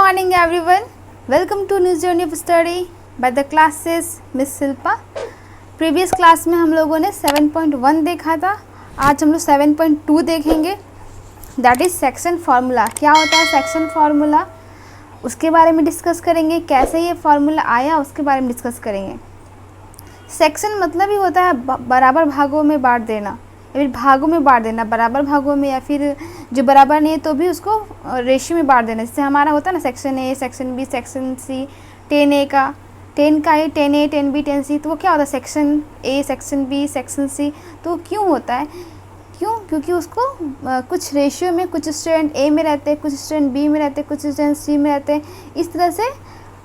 morning everyone. Welcome to new journey of study by the classes Miss Silpa. Previous class में हम लोगों ने 7.1 देखा था. आज हम लोग 7.2 देखेंगे. That is section formula. क्या होता है सेक्शन फार्मूला, उसके बारे में डिस्कस करेंगे. कैसे ये फार्मूला आया उसके बारे में डिस्कस करेंगे. सेक्शन मतलब ही होता है बराबर भागों में बांट देना, या फिर भागों में बांट देना, बराबर भागों में, या फिर जो बराबर नहीं है तो भी उसको रेशियो में बांट देना. इससे हमारा होता है ना section A, section B, section C. 10A का 10 का ही 10A, 10B, 10C. तो वो क्या होता है section A, section B, section C. तो क्यों होता है, क्योंकि उसको कुछ रेशियो में कुछ स्टूडेंट ए में रहते हैं, कुछ स्टूडेंट बी में रहते हैं, कुछ स्टूडेंट सी में रहते हैं. इस तरह से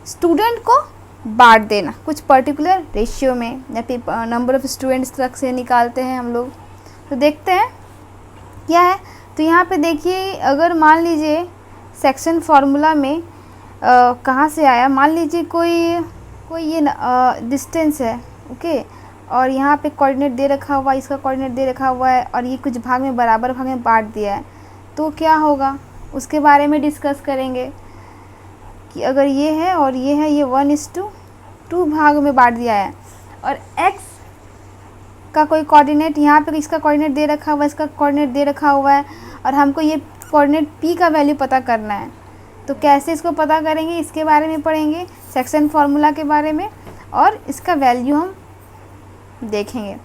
स्टूडेंट को बांट देना कुछ पर्टिकुलर रेशियो में, या फिर नंबर ऑफ़ स्टूडेंट्स तक से निकालते हैं हम लोग. तो देखते हैं क्या है. तो यहाँ पे देखिए, अगर मान लीजिए सेक्शन फार्मूला में कहाँ से आया. मान लीजिए कोई ये डिस्टेंस है, ओके, और यहाँ पे कोऑर्डिनेट दे रखा हुआ है, इसका कोऑर्डिनेट दे रखा हुआ है, और ये कुछ भाग में बराबर भाग में बांट दिया है. तो क्या होगा उसके बारे में डिस्कस करेंगे कि अगर ये है और ये है, ये 1:2 भाग में बांट दिया है, और x का कोई कोऑर्डिनेट यहाँ पे इसका कोऑर्डिनेट दे रखा हुआ है, इसका कोऑर्डिनेट दे रखा हुआ है, और हमको ये कोऑर्डिनेट p का वैल्यू पता करना है. तो कैसे इसको पता करेंगे इसके बारे में पढ़ेंगे, सेक्शन फार्मूला के बारे में, और इसका वैल्यू हम देखेंगे.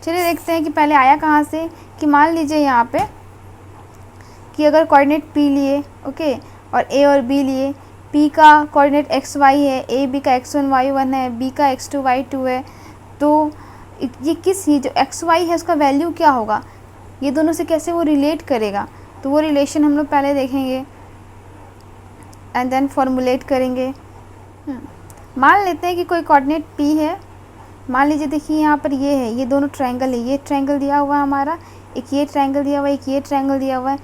चलिए देखते हैं कि पहले आया कहाँ से. कि मान लीजिए यहाँ पे कि अगर कोऑर्डिनेट p लिए, ओके, और a और b लिए. p का कोऑर्डिनेट x y है, a b का x1 y1 है, b का x2 y2 है. तो ये जो एक्स वाई है उसका वैल्यू क्या होगा, ये दोनों से कैसे वो रिलेट करेगा. तो वो रिलेशन हम लोग पहले देखेंगे एंड देन फॉर्मुलेट करेंगे. मान लेते हैं कि कोई कोऑर्डिनेट p है. मान लीजिए देखिए यहाँ पर ये है, ये दोनों ट्रायंगल है. ये ट्रायंगल दिया हुआ है हमारा, एक ये ट्रायंगल दिया हुआ है, एक ये ट्रायंगल दिया हुआ है.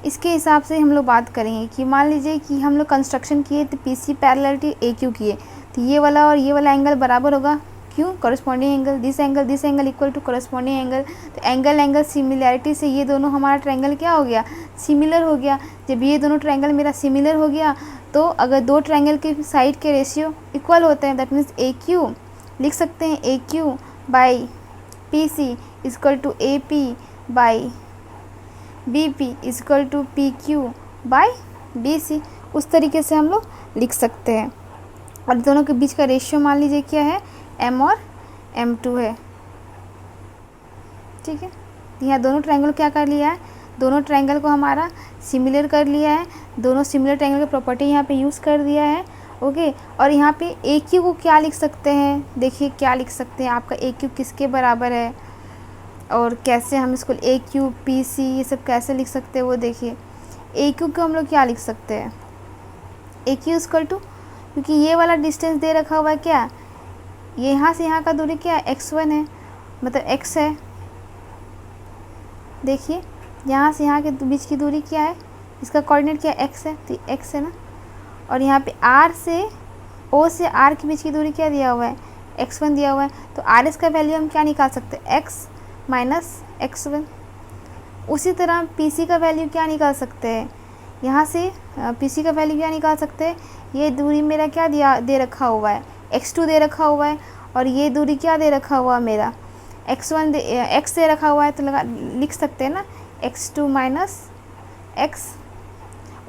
इसके हिसाब से हम लोग बात करेंगे कि मान लीजिए कि हम लोग कंस्ट्रक्शन किए तो P C parallel to A Q किए, तो ये वाला और ये वाला एंगल बराबर होगा. क्यों, corresponding angle, this angle equal to corresponding angle. तो एंगल सिमिलैरिटी से ये दोनों हमारा ट्रायंगल क्या हो गया, सिमिलर हो गया. जब ये दोनों ट्रायंगल मेरा सिमिलर हो गया, तो अगर दो ट्रायंगल के साइड के रेशियो इक्वल होते हैं, दैट मीन्स ए क्यू लिख सकते हैं. A Q by P C equal to A P by B P equal to P Q by B C. उस तरीके से हम लोग लिख सकते हैं. और दोनों के बीच का रेशियो मान लीजिए क्या है, m और m2 है. ठीक है, यहाँ दोनों ट्रायंगल क्या कर लिया है, दोनों ट्रायंगल को हमारा सिमिलर कर लिया है. दोनों सिमिलर ट्रायंगल की प्रॉपर्टी यहाँ पे यूज़ कर दिया है, ओके. और यहाँ पे ए क्यू को क्या लिख सकते हैं, देखिए क्या लिख सकते हैं. आपका ए क्यू किसके बराबर है, और कैसे हम इसको ए क्यू पी सी ये सब कैसे लिख सकते हैं वो देखिए. ए क्यू को हम लोग क्या लिख सकते हैं, ए क्यू इक्वल टू, क्योंकि ये वाला डिस्टेंस दे रखा हुआ है क्या, ये यहाँ से यहाँ का दूरी क्या है, x1 है, मतलब x है. देखिए यहाँ से यहाँ के बीच की दूरी क्या है, इसका कोऑर्डिनेट क्या है, x है, तो x है ना. और यहाँ पे r से o से r के बीच की दूरी क्या दिया हुआ है, x1 दिया हुआ है. तो आर एस का वैल्यू हम क्या निकाल सकते हैं, x माइनस x1. उसी तरह पी सी का वैल्यू क्या निकाल सकते हैं, यहाँ से पी सी का वैल्यू क्या निकाल सकते हैं. ये दूरी मेरा क्या दे रखा हुआ है, x2 दे रखा हुआ है, और ये दूरी क्या दे रखा हुआ है मेरा, x1 x दे रखा हुआ है. तो लिख सकते हैं ना x2 माइनस x.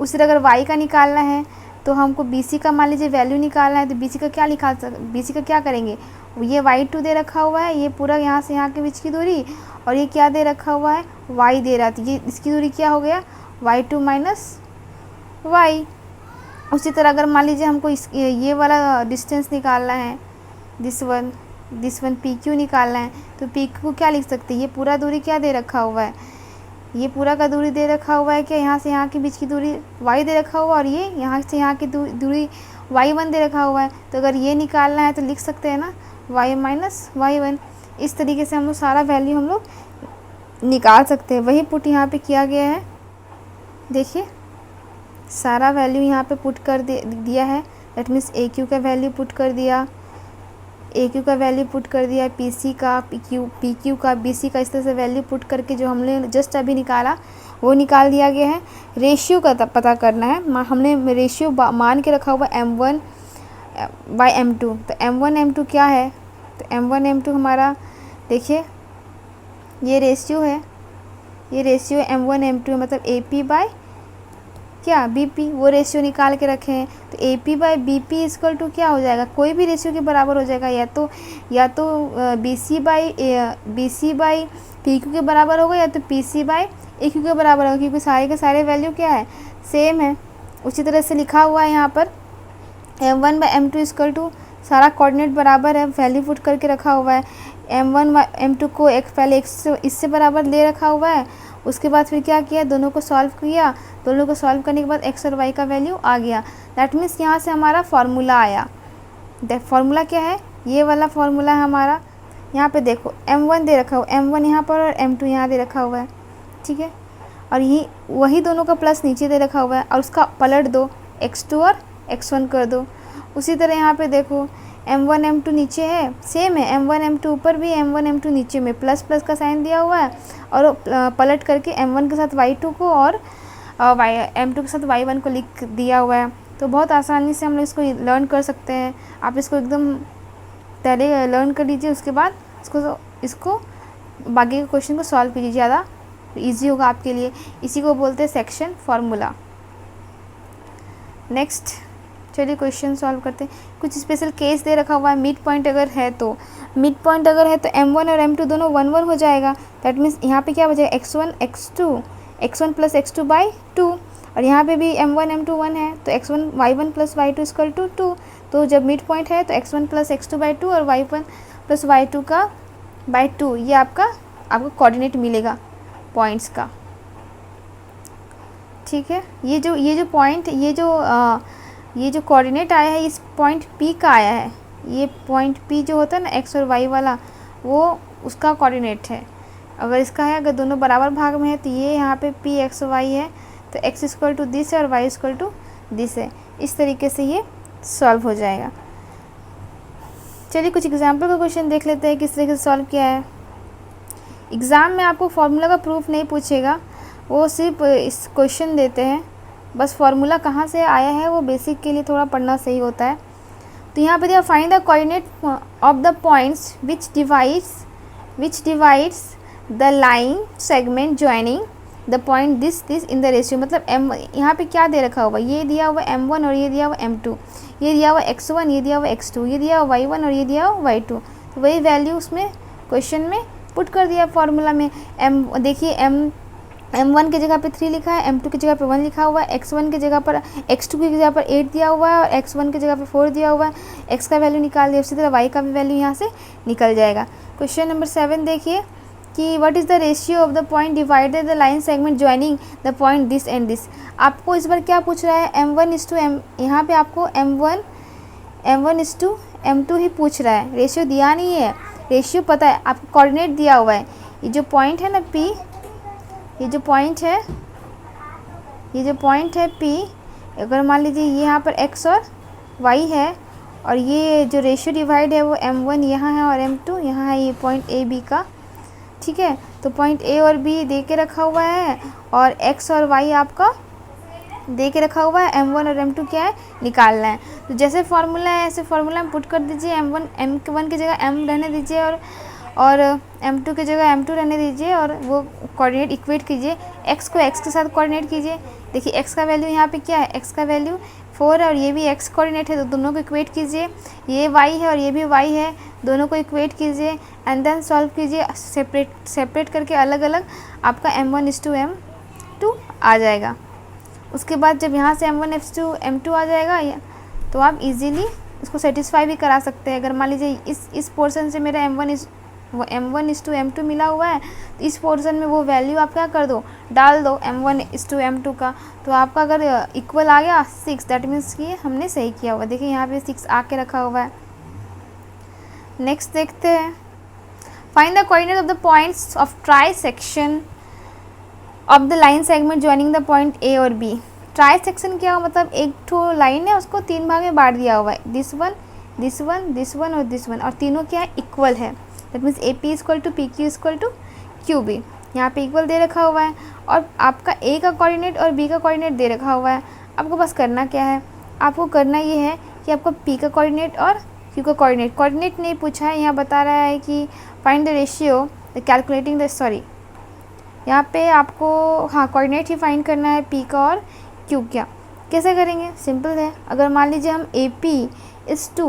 उसी तरह अगर y का निकालना है तो हमको bc का मान लीजिए वैल्यू निकालना है, तो bc का क्या करेंगे, ये y2 दे रखा हुआ है, ये पूरा यहाँ से यहाँ के बीच की दूरी, और ये क्या दे रखा हुआ है, y दे रहा. तो ये इसकी दूरी क्या हो गया, y2 माइनस y. उसी तरह अगर मान लीजिए हमको ये वाला डिस्टेंस निकालना है, दिस वन पी क्यू निकालना है, तो पी क्यू को क्या लिख सकते हैं, ये पूरा दूरी क्या दे रखा हुआ है, ये पूरा का दूरी दे रखा हुआ है क्या, यहाँ से यहाँ के बीच की दूरी y दे रखा हुआ, और ये यहाँ से यहाँ की दूरी y1 दे रखा हुआ है. तो अगर ये निकालना है तो लिख सकते हैं ना y माइनस y1. इस तरीके से हम लोग सारा वैल्यू हम लोग निकाल सकते हैं. वही पुट यहाँ पे किया गया है. देखिए सारा वैल्यू यहाँ पे पुट कर दिया है. दैट मीन्स ए क्यू का वैल्यू पुट कर दिया, ए क्यू का वैल्यू पुट कर दिया, पी क्यू का, बी सी का. इस तरह से वैल्यू पुट करके जो हमने जस्ट अभी निकाला वो निकाल दिया गया है। रेशियो का पता करना है, हमने रेशियो मान के रखा हुआ m1 बाई m2। तो m1 m2 क्या है, तो m1 m2 हमारा देखिए ये रेशियो है, ये रेशियो m1 m2 मतलब AP बाई क्या BP, वो रेशियो निकाल के रखे हैं। तो AP by BP equal to क्या हो जाएगा, कोई भी रेशियो के बराबर हो जाएगा, या तो BC बाई PQ के बराबर होगा, या तो PC बाई AQ के बराबर होगा, क्योंकि सारे के सारे वैल्यू क्या है, सेम है। उसी तरह से लिखा हुआ है यहाँ पर m1 by m2 equal to, सारा कोऑर्डिनेट बराबर है, वैल्यू पुट करके रखा हुआ है। m1 बाई m2 को पहले इससे बराबर ले रखा हुआ है, उसके बाद फिर क्या किया, दोनों को सॉल्व किया, दोनों को सॉल्व करने के बाद x और y का वैल्यू आ गया। दैट मीन्स यहाँ से हमारा फार्मूला आया। फार्मूला क्या है, ये वाला फार्मूला है हमारा। यहाँ पे देखो m1 दे रखा हुआ, m1 यहाँ पर और m2 यहाँ दे रखा हुआ है, ठीक है। और यही वही दोनों का प्लस नीचे दे रखा हुआ है, और उसका पलट दो, x2 और x1 कर दो। उसी तरह यहाँ पे देखो m1 m2 नीचे है, सेम है, m1 m2 ऊपर भी, m1 m2 नीचे में प्लस प्लस का साइन दिया हुआ है, और पलट करके m1 के साथ y2 को और m2 के साथ y1 को लिख दिया हुआ है। तो बहुत आसानी से हम लोग इसको लर्न कर सकते हैं। आप इसको एकदम पहले लर्न कर लीजिए, उसके बाद इसको बाकी के क्वेश्चन को सॉल्व कीजिए, ज़्यादा ईजी होगा आपके लिए। इसी को बोलते हैं सेक्शन फार्मूला। नेक्स्ट चलिए क्वेश्चन सॉल्व करते हैं। कुछ स्पेशल केस दे रखा हुआ है, मिड पॉइंट अगर है तो m1 और m2 दोनों 1 1 हो जाएगा। दैट मीन्स यहाँ पे क्या बचेगा, x1 प्लस x2 बाई 2, और यहाँ पे भी m1 m2 1 है, तो y1 plus y2 equal to 2। तो जब मिड पॉइंट है तो x1 प्लस x2 बाई 2 और y1 प्लस y2 का बाई 2, ये आपको कोऑर्डिनेट मिलेगा पॉइंट्स का, ठीक है। ये जो पॉइंट, ये जो कोऑर्डिनेट आया है इस पॉइंट P का आया है। ये पॉइंट P जो होता है ना x और y वाला, वो उसका कोऑर्डिनेट है। अगर इसका है, अगर दोनों बराबर भाग में है तो ये यहाँ पे P x y है, तो x इक्वल टू दिस है और y इक्वल टू दिस है। इस तरीके से ये सॉल्व हो जाएगा। चलिए कुछ एग्जाम्पल का क्वेश्चन देख लेते हैं किस तरीके से सॉल्व किया है। एग्ज़ाम में आपको फार्मूला का प्रूफ नहीं पूछेगा, वो सिर्फ इस क्वेश्चन देते हैं, बस फार्मूला कहाँ से आया है वो बेसिक के लिए थोड़ा पढ़ना सही होता है। तो यहाँ पे दिया find the coordinate of the points which divides the line segment joining the point this in the ratio. मतलब यहाँ पे क्या दे रखा हुआ, ये दिया हुआ m1 और ये दिया हुआ m2, ये दिया हुआ x1, ये दिया हुआ x2, ये दिया हुआ y1 और ये दिया हुआ y2। तो वही वैल्यू उसमें क्वेश्चन में पुट कर दिया फार्मूला में। देखिए m1 की जगह पे 3 लिखा है, m2 की जगह पे 1 लिखा हुआ है, x1 की जगह पर, x2 की जगह पर 8 दिया हुआ है, और x1 की जगह पे 4 दिया हुआ है। x का वैल्यू निकाल दिया, उसी तरह y का भी वैल्यू यहाँ से निकल जाएगा। क्वेश्चन नंबर 7 देखिए कि what is the ratio of the point divided the line segment joining the point this and this. आपको इस बार क्या पूछ रहा है, m1:m, यहाँ पे आपको m1:m2 ही पूछ रहा है, रेशियो दिया नहीं है। रेशियो पता है आपको, कोऑर्डिनेट दिया हुआ है। ये जो पॉइंट है ना P, ये जो पॉइंट है P, अगर मान लीजिए ये यहाँ पर x और y है, और ये जो रेशियो डिवाइड है वो m1 यहाँ है और m2 यहाँ है, ये पॉइंट A B का, ठीक है। तो पॉइंट A और B दे के रखा हुआ है, और x और y आपका दे के रखा हुआ है, m1 और m2 क्या है निकालना है। तो जैसे फार्मूला है ऐसे फार्मूला में पुट कर दीजिए, m1 की जगह m रहने दीजिए, और m2 की जगह m2 रहने दीजिए, और वो कोऑर्डिनेट इक्वेट कीजिए, x को x के साथ कोऑर्डिनेट कीजिए। देखिए x का वैल्यू यहाँ पे क्या है, x का वैल्यू 4 है और ये भी x कोऑर्डिनेट है, तो दोनों को इक्वेट कीजिए। ये y है और ये भी y है, दोनों को इक्वेट कीजिए एंड देन सॉल्व कीजिए। सेपरेट करके अलग अलग आपका m1:m2 आ जाएगा। उसके बाद जब यहाँ से m1:m2 आ जाएगा, तो आप इजीली इसको सेटिस्फाई भी करा सकते हैं। अगर मान लीजिए इस पोर्शन से मेरा m1:m2 मिला हुआ है, तो इस पोर्शन में वो वैल्यू आप क्या कर दो, डाल दो m1:m2 का, तो आपका अगर इक्वल आ गया 6, दैट मीन्स कि हमने सही किया हुआ। देखिए यहाँ पे 6 आके रखा हुआ है। नेक्स्ट देखते हैं, find the coordinate of the points of try section of the line segment joining the point A और B। ट्राई सेक्शन क्या हो, मतलब एक ठो लाइन है, उसको 3 भाग में बांट दिया हुआ है, दिस वन और दिस वन, और तीनों क्या है इक्वल है। That means AP equal to PQ equal to QB। यहाँ पे इक्वल दे रखा हुआ है, और आपका ए का कोऑर्डिनेट और बी का कोऑर्डिनेट दे रखा हुआ है। आपको बस करना क्या है, आपको करना ये है कि आपको पी का कोऑर्डिनेट और क्यू का कोऑर्डिनेट नहीं पूछा है, यहाँ बता रहा है कि find the ratio the calculating the यहाँ पे आपको हाँ कोऑर्डिनेट ही फाइंड करना है पी का और क्यू का। कैसे करेंगे, सिंपल है। अगर मान लीजिए हम A P is to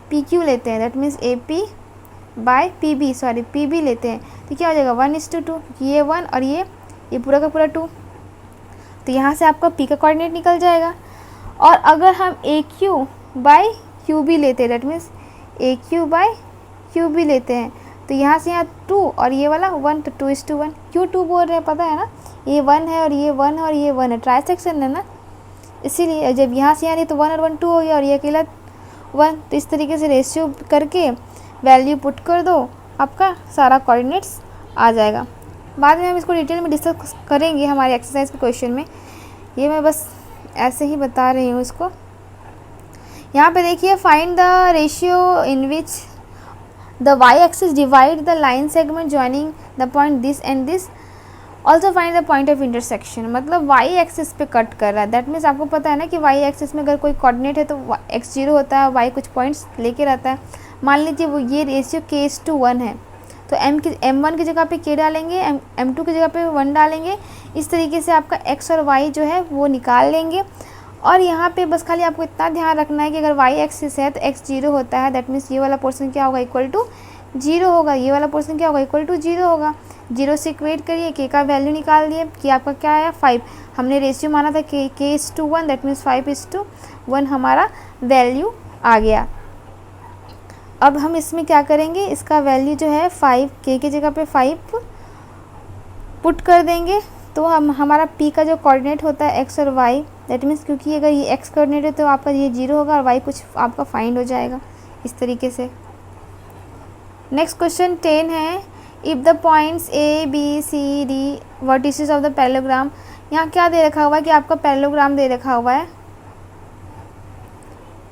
P Q लेते हैं, that means A P by P B, sorry P B लेते हैं, तो क्या हो जाएगा 1:2, ये 1 और ये पूरा का पूरा 2, तो यहाँ से आपका पी का कोऑर्डिनेट निकल जाएगा। और अगर हम A Q by Q B लेते हैं, that means A Q by Q B लेते हैं, तो यहाँ से यहाँ 2 और ये वाला 1, तो 2:1। क्यों 2 बोल रहे हैं पता है ना, ये 1 है और ये 1 है और ये 1 है, ट्राई सेक्शन है ना, इसीलिए जब यहाँ से यहाँ तो 1 और 1 2 हो गया और ये अकेला 1, तो इस तरीके से रेशियो करके वैल्यू पुट कर दो, आपका सारा कोऑर्डिनेट्स आ जाएगा। बाद में हम इसको डिटेल में डिस्कस करेंगे हमारे एक्सरसाइज के क्वेश्चन में, ये मैं बस ऐसे ही बता रही हूँ इसको। यहाँ पे देखिए find the ratio in which the y axis divide the line segment joining the point this and this, also find the point of intersection. मतलब वाई एक्सिस पे कट कर रहा है, दैट मीन्स आपको पता है ना कि वाई एक्सिस में अगर कोई कोऑर्डिनेट है तो x0 होता है, वाई कुछ पॉइंट्स लेके रहता है। मान लीजिए वो ये रेशियो k:1 है, तो m1 की जगह पे k डालेंगे, m2 की जगह पे 1 डालेंगे, इस तरीके से आपका x और y जो है वो निकाल लेंगे। और यहाँ पे बस खाली आपको इतना ध्यान रखना है कि अगर y एक्सिस है तो x0 होता है, दैट मीन्स ये वाला पोर्शन क्या होगा, इक्वल टू 0 होगा, ये वाला पोर्शन क्या होगा, इक्वल टू 0 होगा। 0 से इक्वेट करिए, k का वैल्यू निकाल दिए कि आपका क्या आया 5, हमने रेशियो माना था k:1, दैट मीन्स 5:1 हमारा वैल्यू आ गया। अब हम इसमें क्या करेंगे, इसका वैल्यू जो है 5, k की जगह पे 5 पुट कर देंगे, तो हम हमारा p का जो कोऑर्डिनेट होता है x और y, दैट मीन्स क्योंकि अगर ये x कोऑर्डिनेट है तो आपका ये 0 होगा और y कुछ आपका फाइंड हो जाएगा इस तरीके से। नेक्स्ट क्वेश्चन 10 है, if the points A B C D vertices of the parallelogram. यहाँ क्या दे रखा हुआ है कि आपका पैरेललोग्राम दे रखा हुआ है,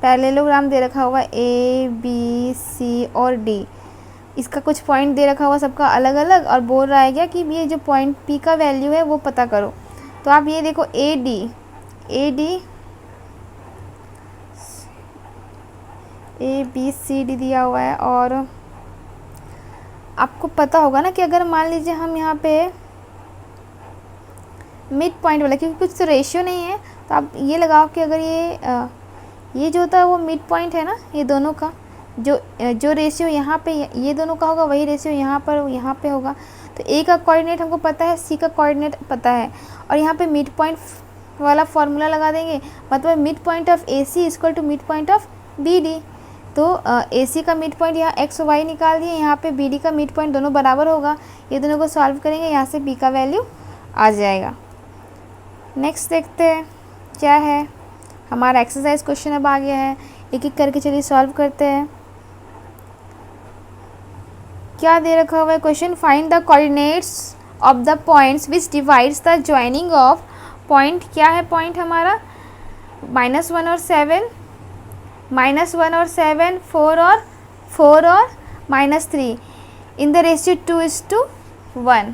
पैरेललोग्राम दे रखा हुआ है ए बी सी और डी, इसका कुछ पॉइंट दे रखा हुआ सबका अलग अलग, और बोल रहा है क्या कि ये जो पॉइंट पी का वैल्यू है वो पता करो। तो आप ये देखो A D A B C D दिया हुआ है, और आपको पता होगा ना कि अगर मान लीजिए हम यहाँ पे मिड पॉइंट वाला, क्योंकि कुछ तो रेशियो नहीं है, तो आप ये लगाओ कि अगर ये जो होता है वो मिड पॉइंट है ना, ये दोनों का जो रेशियो यहाँ पे ये दोनों का होगा वही रेशियो यहाँ पे होगा। तो ए का कोऑर्डिनेट हमको पता है, सी का कोऑर्डिनेट पता है, और यहाँ पे मिड पॉइंट वाला फॉर्मूला लगा देंगे, मतलब mid point of A C equal to mid point of B D. तो ए सी का मिड पॉइंट यहाँ एक्स वाई निकाल दिए, यहाँ पे बी डी का मिड पॉइंट दोनों बराबर होगा, ये दोनों को सॉल्व करेंगे, यहाँ से बी का वैल्यू आ जाएगा। नेक्स्ट देखते हैं क्या है, हमारा एक्सरसाइज क्वेश्चन अब आ गया है, एक एक करके चलिए सॉल्व करते हैं। क्या दे रखा हुआ है question, find the coordinates of the points which divides the joining of point. क्या है पॉइंट हमारा, -1 और 7, -1 और 7, 4 और -3 इन द रेशियो 2:1।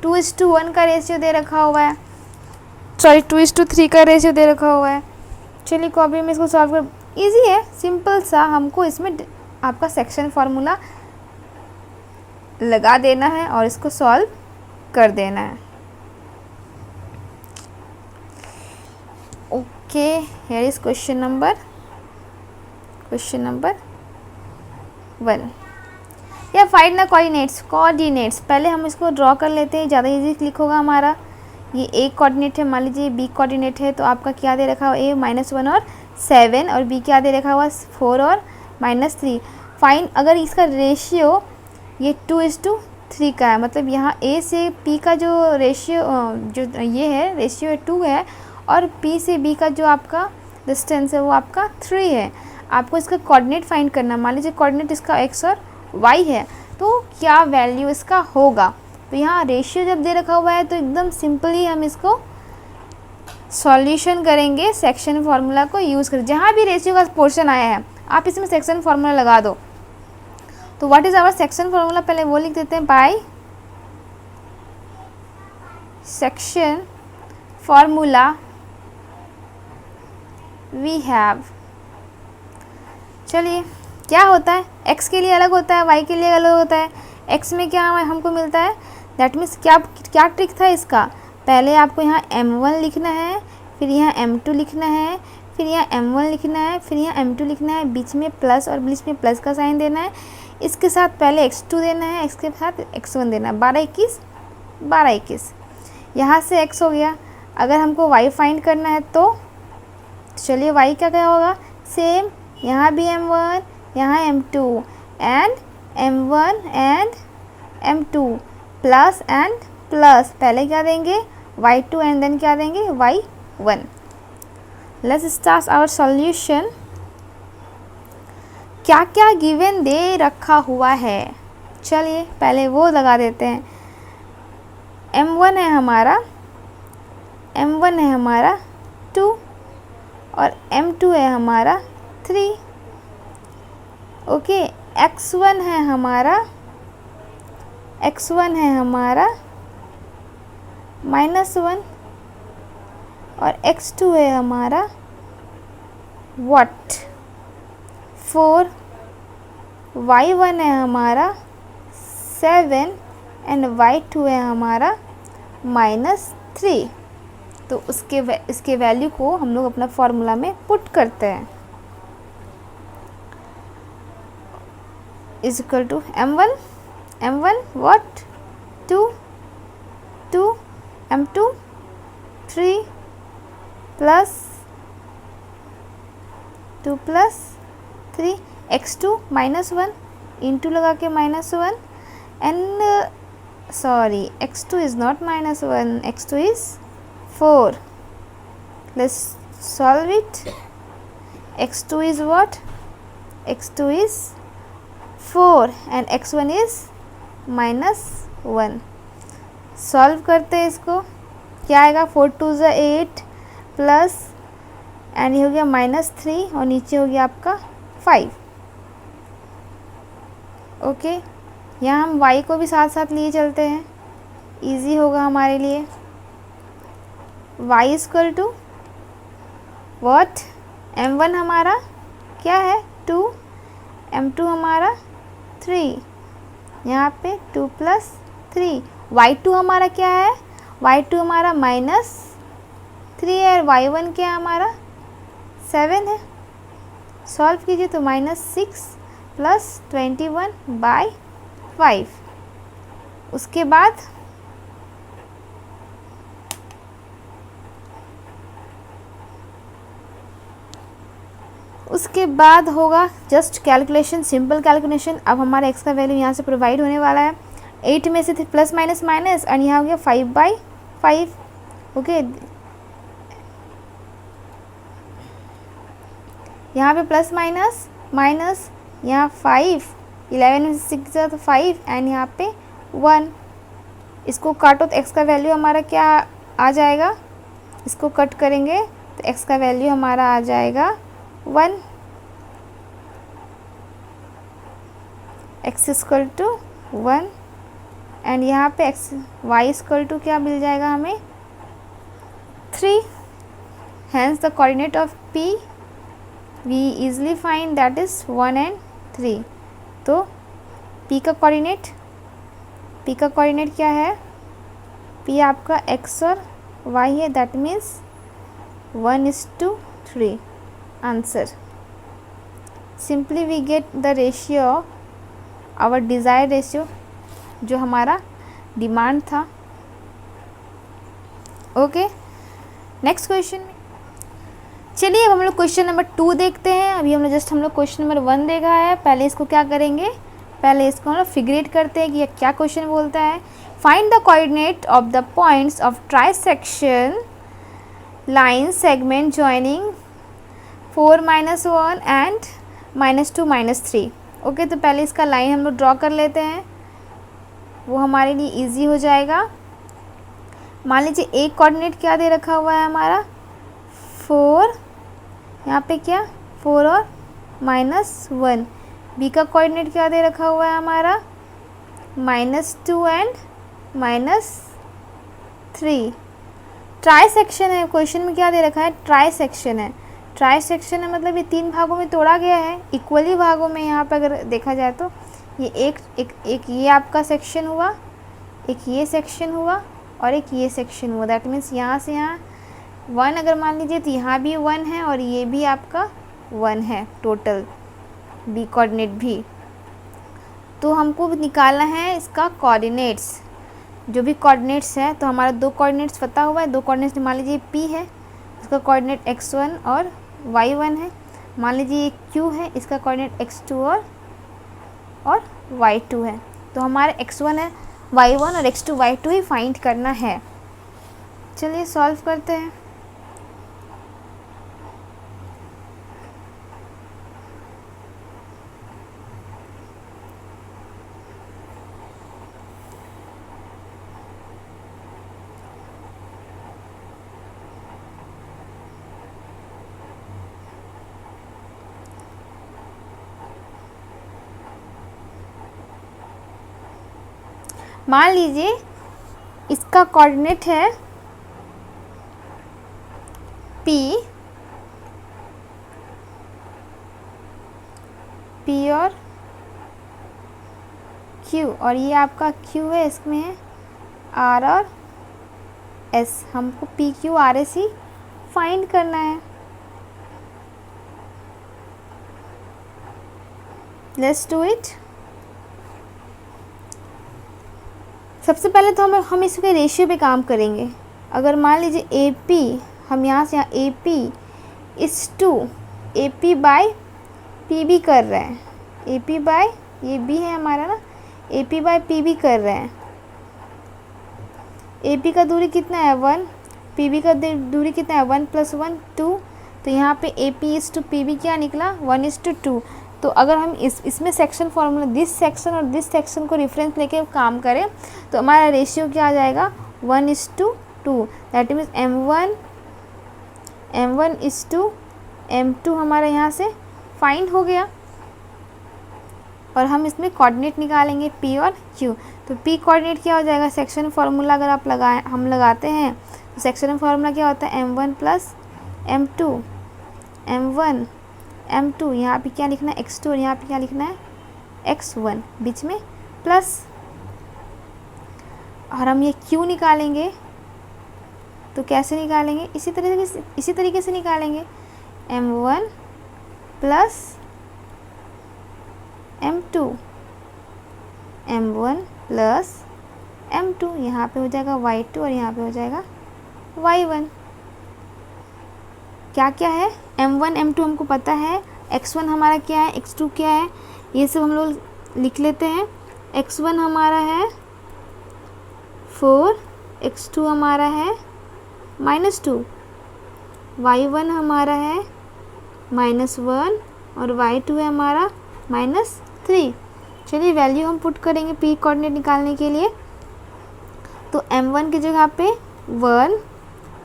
2:1 का रेशियो दे रखा हुआ है, सॉरी 2:3 का रेशियो दे रखा हुआ है। चलिए कॉपी में इसको सॉल्व कर, इजी है, सिंपल सा, हमको इसमें आपका सेक्शन फार्मूला लगा देना है और इसको सॉल्व कर देना है। Okay, here is question number 1। या फाइंड द कोऑर्डिनेट्स। पहले हम इसको ड्रॉ कर लेते हैं, ज़्यादा इजी क्लिक होगा हमारा। ये ए कोऑर्डिनेट है, मान लीजिए बी कोऑर्डिनेट है, तो आपका क्या दे रखा हुआ ए -1 और 7, और बी क्या दे रखा हुआ 4 और -3। फाइन अगर इसका रेशियो ये 2:3 का है, मतलब यहाँ ए से पी का जो रेशियो जो ये है रेशियो 2 है, और पी से बी का जो आपका डिस्टेंस है वो आपका 3 है। आपको इसका कोऑर्डिनेट फाइंड करना, मान लीजिए कोऑर्डिनेट इसका एक्स और वाई है, तो क्या वैल्यू इसका होगा। तो यहाँ रेशियो जब दे रखा हुआ है तो एकदम सिंपली हम इसको सॉल्यूशन करेंगे सेक्शन फार्मूला को यूज़ कर। जहाँ भी रेशियो का पोर्शन आया है आप इसमें सेक्शन फार्मूला लगा दो। तो what is our section formula, पहले वो लिख देते हैं, by section formula we have। चलिए क्या होता है, x के लिए अलग होता है, y के लिए अलग होता है। x में क्या हमको मिलता है, दैट मीन्स क्या ट्रिक था इसका, पहले आपको यहाँ m1 लिखना है, फिर यहाँ m2 लिखना है, फिर यहाँ m1 लिखना है, फिर यहाँ m2 लिखना है, बीच में प्लस और बीच में प्लस का साइन देना है, इसके साथ पहले x2 देना है, x के साथ x1 देना है, 12 21 12 21। यहाँ से x हो गया। अगर हमको y फाइंड करना है तो चलिए y क्या होगा, सेम यहाँ भी m1 यहाँ m2 and m1 and m2 plus and plus, पहले क्या देंगे y2 एंड देन क्या देंगे y1। Let's start our solution. क्या क्या गिवन दे रखा हुआ है, चलिए पहले वो लगा देते हैं। m1 है हमारा 2 और m2 है हमारा 3। ओके, x1 है हमारा -1 और x2 है हमारा what 4, y1 है हमारा 7 एंड y2 है हमारा -3। तो इसके वैल्यू को हम लोग अपना फॉर्मूला में पुट करते हैं। Is equal to m1 what 2 m2 3 plus 2 plus 3 x2 -1 into लगा के -1 and sorry x2 is not -1, x2 is 4। let's solve it। x2 is what, x2 is 4 and x1 is -1। Solve करते हैं इसको, क्या आएगा 4 2 ज़ा 8 प्लस एंड ये हो गया -3 और नीचे हो गया आपका 5। ओके, यहाँ हम y को भी साथ साथ लिए चलते हैं, इजी होगा हमारे लिए। y equal to what, m1 हमारा क्या है 2, m2 हमारा 3, यहाँ पे 2 प्लस 3, y2 हमारा क्या है, y2 हमारा -3 है, y1 क्या हमारा 7 है। सॉल्व कीजिए तो -6 प्लस 21/5। उसके बाद होगा जस्ट कैलकुलेशन, सिंपल कैलकुलेशन। अब हमारा x का वैल्यू यहाँ से प्रोवाइड होने वाला है, 8 में से प्लस माइनस माइनस और यहाँ हो गया 5/5। ओके, यहाँ पे प्लस माइनस माइनस, यहाँ 5, 11 में से 6 तो 5 एंड यहाँ पे 1। इसको काटो तो x का वैल्यू हमारा क्या आ जाएगा, इसको कट करेंगे तो x का वैल्यू हमारा आ जाएगा 1। x इक्वल टू 1 एंड यहाँ पे y इक्वल टू क्या मिल जाएगा हमें 3। Hence the coordinate of p we easily find that is 1 and 3। तो p का कोऑर्डिनेट क्या है, p आपका x और y है, that means 1:3 answer. Simply we get the ratio, our desired ratio जो हमारा डिमांड था। Okay, next question. चलिए अब हम लोग क्वेश्चन नंबर 2 देखते हैं। अभी हम लोग क्वेश्चन नंबर 1 देखा है। पहले इसको क्या करेंगे, पहले इसको हम लोग फिगरेट करते हैं कि ये क्या क्वेश्चन बोलता है। Find the coordinate of the points of trisection line segment joining 4 -1 and -2 -3। Okay, तो पहले इसका लाइन हम लोग ड्रॉ कर लेते हैं, वो हमारे लिए इजी हो जाएगा। मान लीजिए एक कोऑर्डिनेट क्या दे रखा हुआ है हमारा 4, यहाँ पे क्या 4 और -1। बी का कोऑर्डिनेट क्या दे रखा हुआ है हमारा -2 एंड 3। ट्राई सेक्शन है, क्वेश्चन में क्या दे रखा है, ट्राई सेक्शन है। ट्राई सेक्शन है मतलब ये 3 भागों में तोड़ा गया है, इक्वली भागों में। यहाँ पर अगर देखा जाए तो ये एक ये आपका सेक्शन हुआ, एक ये सेक्शन हुआ और एक ये सेक्शन हुआ। दैट मीन्स यहाँ से यहाँ 1 अगर मान लीजिए तो यहाँ भी 1 है और ये भी आपका 1 है टोटल, बी कोऑर्डिनेट भी। तो हमको निकालना है इसका कोऑर्डिनेट्स, जो भी कोऑर्डिनेट्स है। तो हमारा 2 कोऑर्डिनेट्स पता हुआ है, 2 कोऑर्डिनेट्स मान लीजिए P है, इसका कोऑर्डिनेट x1 और y1 है। मान लीजिए ये Q है, इसका कोऑर्डिनेट x2 और y2 है। तो हमारा x1 है y1 और x2 y2 ही फाइंड करना है। चलिए सॉल्व करते हैं। मान लीजिए इसका कोऑर्डिनेट है P और Q और ये आपका Q है, इसमें है R और S। हमको P Q R S ही फाइंड करना है। Let's do it. सबसे पहले तो हम इसके रेशियो पे काम करेंगे। अगर मान लीजिए AP, हम यहाँ से यहाँ AP इस टू AP बाय PB कर रहे हैं, AP बाय ये B है हमारा ना, AP बाय PB कर रहे हैं। AP का दूरी कितना है 1, PB का दूरी कितना है 1 + 1 2। तो यहाँ पे AP इस टू PB क्या निकला 1:2। तो अगर हम इसमें सेक्शन फार्मूला दिस सेक्शन और दिस सेक्शन को रेफरेंस लेके काम करें तो हमारा रेशियो क्या आ जाएगा 1:2। दैट मीन्स M1 हमारा यहाँ से फाइंड हो गया। और हम इसमें कोऑर्डिनेट निकालेंगे P और Q। तो P कोऑर्डिनेट क्या हो जाएगा, सेक्शन फार्मूला अगर आप लगाते हैं तो सेक्शन फार्मूला क्या होता है M1 + M2, M1 M2। यहाँ पे क्या लिखना है x2 और यहाँ पे क्या लिखना है x1, बीच में प्लस। और हम ये Q निकालेंगे तो कैसे निकालेंगे, इसी तरीके से निकालेंगे M1 + M2, M1 + M2। यहाँ पे हो जाएगा y2 और यहाँ पे हो जाएगा y1। क्या क्या है M1 M2 हमको पता है, x1 हमारा क्या है, x2 क्या है, ये सब हम लोग लिख लेते हैं। x1 हमारा है 4, x2 हमारा है -2, y1 हमारा है -1 और y2 है हमारा -3। चलिए वैल्यू हम पुट करेंगे P कोऑर्डिनेट निकालने के लिए। तो M1 की जगह पे 1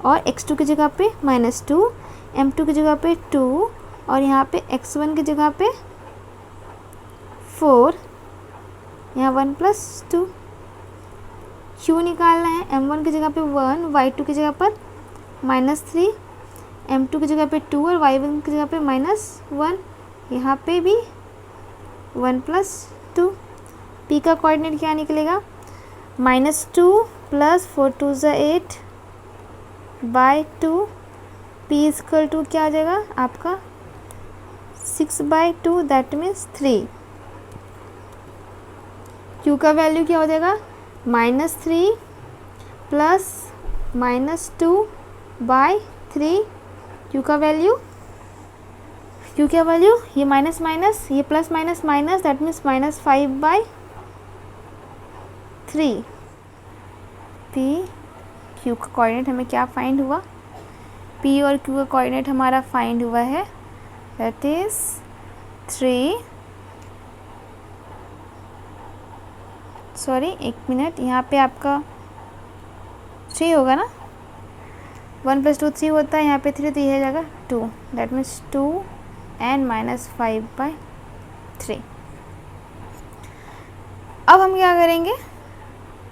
और x2 की जगह पे -2, M2 की जगह पे 2 और यहाँ पे x1 की जगह पे 4, यहाँ 1 + 2। Q निकालना है, M1 की जगह पे 1, y2 की जगह पर -3, M2 की जगह पे 2 और y1 की जगह पे -1, यहाँ पे भी 1 + 2। P का कोऑर्डिनेट क्या निकलेगा -2 + 4 2 8 बाय 2। P = क्या आ जाएगा आपका 6/2, दैट मीन्स 3। Q का वैल्यू क्या हो जाएगा -3 + -2/3। Q का वैल्यू ये माइनस माइनस, ये plus minus minus, that means -5/3। P Q का कोऑर्डिनेट हमें क्या फाइंड हुआ, P और Q का कोऑर्डिनेट हमारा फाइंड हुआ है, दैट इज 3, सॉरी 1 मिनट, यहाँ पे आपका 3 होगा ना, 1 + 2 3 होता है, यहाँ पे 3 तो ये हो जाएगा 2, दैट मीन्स 2 and -5/3। अब हम क्या करेंगे,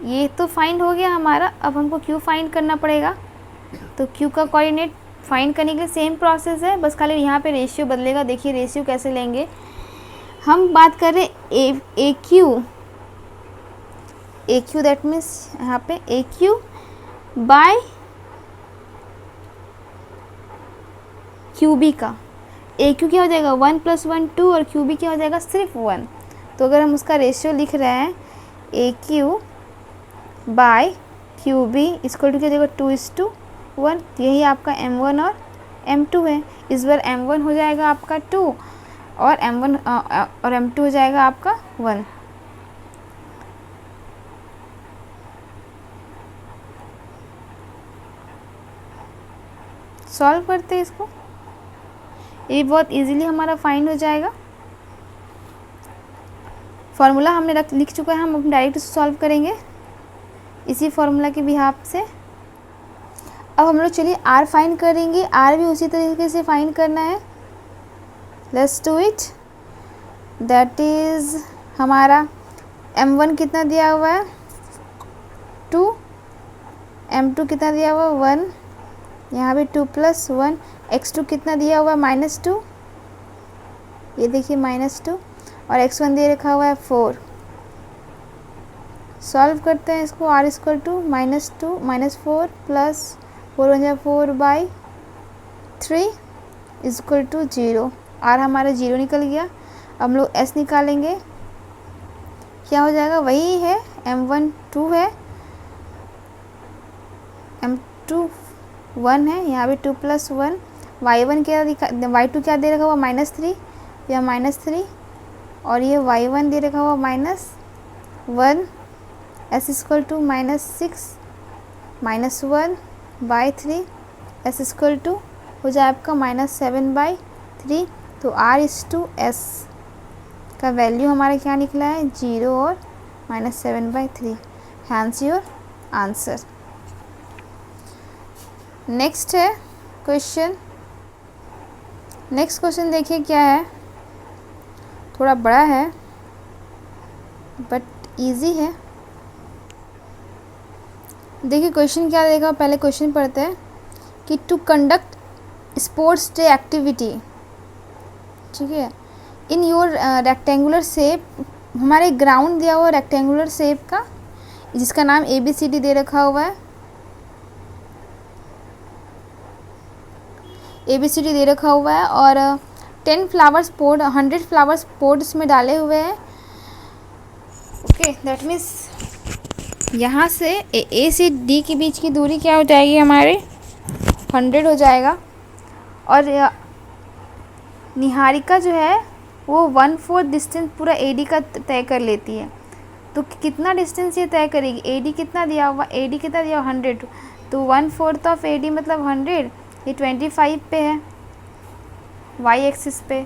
ये तो फाइंड हो गया हमारा। अब हमको क्यू फाइंड करना पड़ेगा। तो क्यू का कोऑर्डिनेट फाइंड करने के लिए सेम प्रोसेस है, बस खाली यहाँ पे रेशियो बदलेगा। देखिए रेशियो कैसे लेंगे। हम बात कर रहे हैं ए क्यू दैट मीन्स यहाँ पे ए क्यू बाय क्यू बी का। ए क्यू क्या हो जाएगा 1 + 1 2 और क्यू बी क्या हो जाएगा सिर्फ 1। तो अगर हम उसका रेशियो लिख रहे हैं A Q by Q B equal to क्या हो जाएगा 2:1। यही आपका m1 और m2 है। इस बार m1 हो जाएगा आपका 2 और m2 हो जाएगा आपका 1। सॉल्व करते हैं इसको। ये बहुत इजीली हमारा फाइंड हो जाएगा। फार्मूला हमने लिख चुका है, हम अपने डायरेक्ट सॉल्व करेंगे इसी फार्मूला के बिहाफ से। अब हम लोग चलिए आर फाइंड करेंगे। आर भी उसी तरीके से फाइंड करना है। Let's do it. That is हमारा m1 कितना दिया हुआ है 2, m2 कितना दिया हुआ है 1, यहाँ भी 2 + 1, x2 कितना दिया हुआ है -2, ये देखिए -2, और x1 दे रखा हुआ है 4। सॉल्व करते हैं इसको। r = -2 -4 + 4 × 4/3 = 0। r हमारा 0 निकल गया। अब हम लोग s निकालेंगे। क्या हो जाएगा, वही है m1 2 है, m2 1 है, यहाँ भी 2 + 1, y1 क्या y2 क्या दे रखा हुआ -3, या -3, और ये y1 दे रखा हुआ -1। s = -6 -1/3, s = हो जाए आपका -7/3। तो r/s का वैल्यू हमारा क्या निकला है 0 और -7/3। Hence your answer. नेक्स्ट है क्वेश्चन। नेक्स्ट क्वेश्चन देखिए क्या है, थोड़ा बड़ा है बट इजी है। देखिए क्वेश्चन क्या देगा, पहले क्वेश्चन पढ़ते हैं कि to conduct sports day activity, ठीक है, इन योर रेक्टेंगुलर शेप। हमारे ग्राउंड दिया हुआ रेक्टेंगुलर शेप का, जिसका नाम ABCD दे रखा हुआ है। ABCD दे रखा हुआ है और 100 फ्लावर्स पोट इसमें डाले हुए हैं। ओके, दैट मीन्स यहाँ से A से D के बीच की दूरी क्या हो जाएगी हमारे 100 हो जाएगा। और निहारिका जो है वो 1/4 डिस्टेंस पूरा AD का तय कर लेती है। तो कितना डिस्टेंस ये तय करेगी, AD कितना दिया हुआ 100, तो 1/4 ऑफ AD मतलब 100, ये 25 पे है y एक्सिस पे।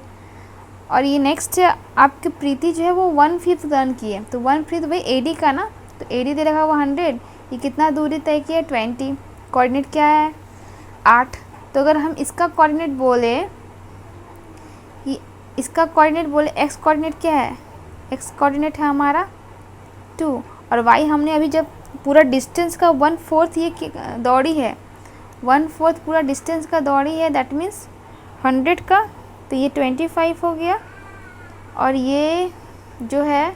और ये नेक्स्ट आपकी प्रीति जो है वो 1/5 रन की है, तो 1/5 वही AD का ना, तो AD दे रखा हुआ 100, ये कितना दूरी तय किया 20। कोऑर्डिनेट क्या है 8। तो अगर हम इसका कोऑर्डिनेट बोले, x कोऑर्डिनेट क्या है, x कोऑर्डिनेट है हमारा 2, और y हमने अभी जब पूरा डिस्टेंस का 1/4 ये दौड़ी है, 1/4 पूरा डिस्टेंस का दौड़ी है, दैट मीन्स 100 का, तो ये 25 हो गया। और ये जो है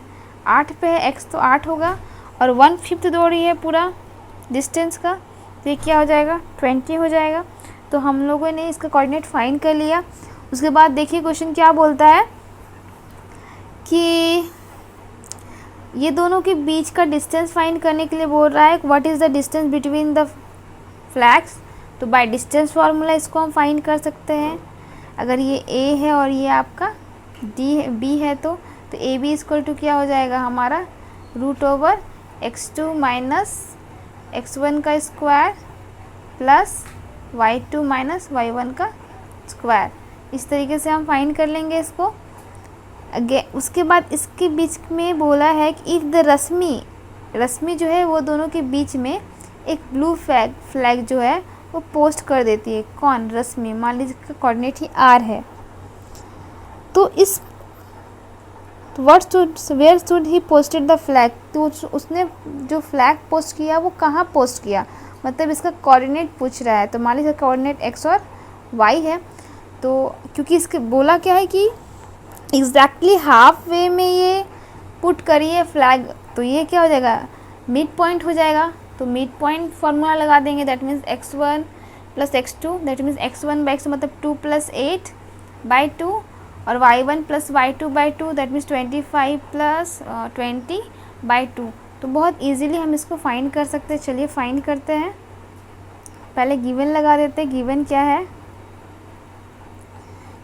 8 पे है, x तो 8 होगा, और 1/5 दौड़ी है पूरा डिस्टेंस का, तो ये क्या हो जाएगा 20 हो जाएगा। तो हम लोगों ने इसका कोऑर्डिनेट फाइंड कर लिया। उसके बाद देखिए क्वेश्चन क्या बोलता है कि ये दोनों के बीच का डिस्टेंस फाइंड करने के लिए बोल रहा है what is the distance between the flags. तो बाय डिस्टेंस फार्मूला इसको हम फाइंड कर सकते हैं। अगर ये A है और ये आपका B है तो AB = क्या हो जाएगा हमारा √x2 - x1 का स्क्वायर प्लस y2 - y1 का स्क्वायर। इस तरीके से हम फाइंड कर लेंगे इसको। उसके बाद इसके बीच में बोला है कि इफ़ द रश्मि जो है वो दोनों के बीच में एक ब्लू फ्लैग जो है वो पोस्ट कर देती है। कौन, रश्मि। मान लीजिए इसका कोऑर्डिनेट ही R है, तो इस तो where should he posted the flag, तो उसने जो फ्लैग पोस्ट किया वो कहाँ पोस्ट किया, मतलब इसका कोऑर्डिनेट पूछ रहा है। तो मान लीजिए कोऑर्डिनेट एक्स और वाई है, तो क्योंकि इसके बोला क्या है कि एग्जैक्टली हाफ वे में ये पुट करिए फ्लैग, तो ये क्या हो जाएगा, मिड पॉइंट हो जाएगा। तो मिड पॉइंट फार्मूला लगा देंगे, that means x1 plus x2, that means x1 by x मतलब 2 प्लस 8 बाई 2, और y1 plus y2 by 2, that means 25 plus 20 by 2। तो बहुत इजीली हम इसको फाइंड कर सकते हैं। चलिए फाइंड करते हैं। पहले गिवन लगा देते हैं। गिवन क्या है,